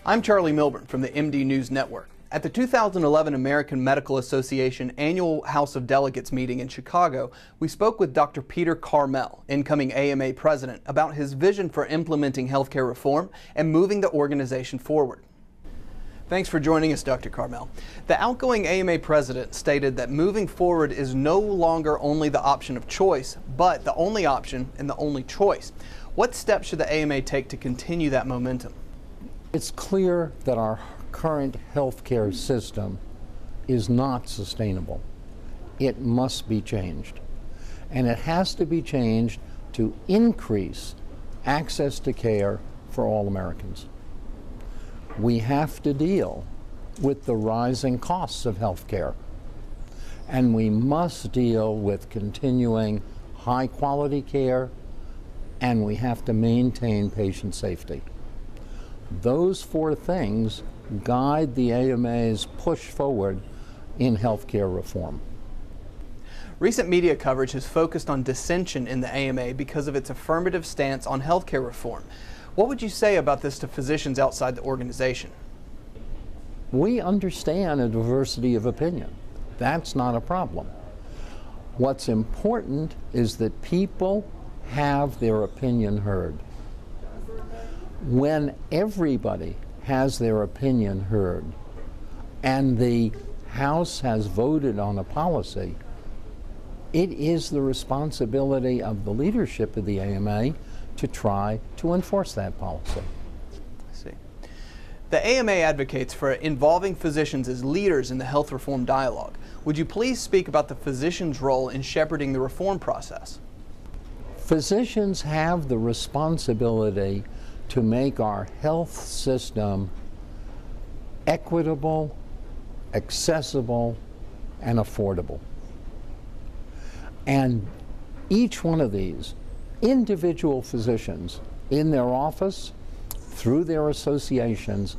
I'm Charlie Milburn from the MDNews Network. At the 2011 American Medical Association Annual House of Delegates meeting in Chicago, we spoke with Dr. Peter Carmel, incoming AMA president, about his vision for implementing healthcare reform and moving the organization forward. Thanks for joining us, Dr. Carmel. The outgoing AMA president stated that moving forward is no longer only the option of choice, but the only option and the only choice. What steps should the AMA take to continue that momentum? It's clear that our current healthcare system is not sustainable. It must be changed. And it has to be changed to increase access to care for all Americans. We have to deal with the rising costs of healthcare. And we must deal with continuing high quality care, and we have to maintain patient safety. Those four things guide the AMA's push forward in healthcare reform. Recent media coverage has focused on dissension in the AMA because of its affirmative stance on healthcare reform. What would you say about this to physicians outside the organization? We understand a diversity of opinion. That's not a problem. What's important is that people have their opinion heard. When everybody has their opinion heard and the House has voted on a policy, it is the responsibility of the leadership of the AMA to try to enforce that policy. I see. The AMA advocates for involving physicians as leaders in the health reform dialogue. Would you please speak about the physician's role in shepherding the reform process? Physicians have the responsibility to make our health system equitable, accessible, and affordable. And each one of these individual physicians in their office, through their associations,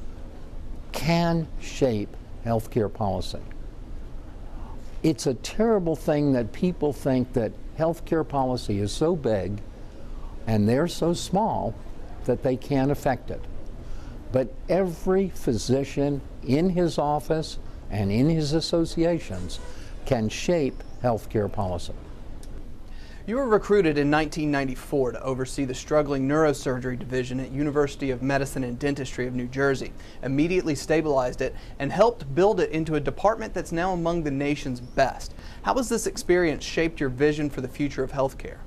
can shape healthcare policy. It's a terrible thing that people think that healthcare policy is so big and they're so small that they can't affect it. But every physician in his office and in his associations can shape healthcare policy. You were recruited in 1994 to oversee the struggling neurosurgery division at University of Medicine and Dentistry of New Jersey, immediately stabilized it, and helped build it into a department that's now among the nation's best. How has this experience shaped your vision for the future of healthcare?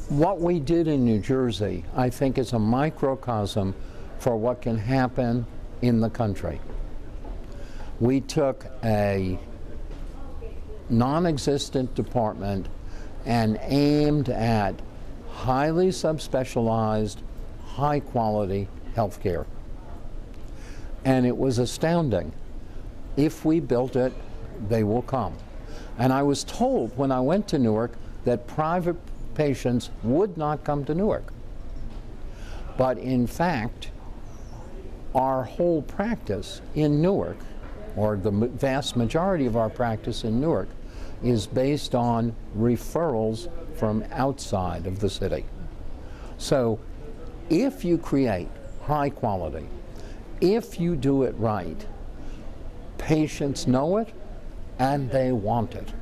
What we did in New Jersey, I think, is a microcosm for what can happen in the country. We took a non-existent department and aimed at highly subspecialized, high-quality health care. And it was astounding. If we built it, they will come. And I was told when I went to Newark that private patients would not come to Newark. But in fact, our whole practice in Newark, or the vast majority of our practice in Newark, is based on referrals from outside of the city. So if you create high quality, if you do it right, patients know it and they want it.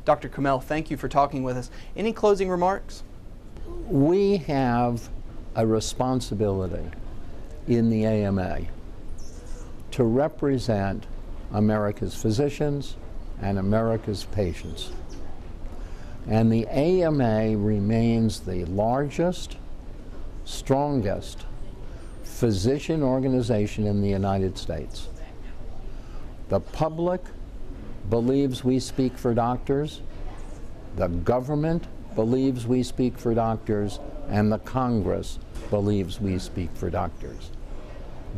Dr. Carmel, thank you for talking with us. Any closing remarks? We have a responsibility in the AMA to represent America's physicians and America's patients. And the AMA remains the largest, strongest physician organization in the United States. The public believes we speak for doctors, the government believes we speak for doctors, and the Congress believes we speak for doctors.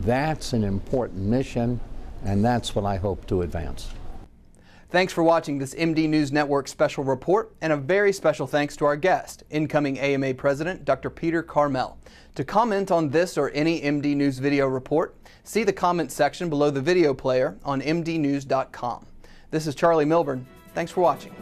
That's an important mission, and that's what I hope to advance. Thanks for watching this MDNews Network special report, and a very special thanks to our guest, incoming AMA President Dr. Peter Carmel. To comment on this or any MDNews video report, see the comments section below the video player on mdnews.com. This is Charlie Milburn. Thanks for watching.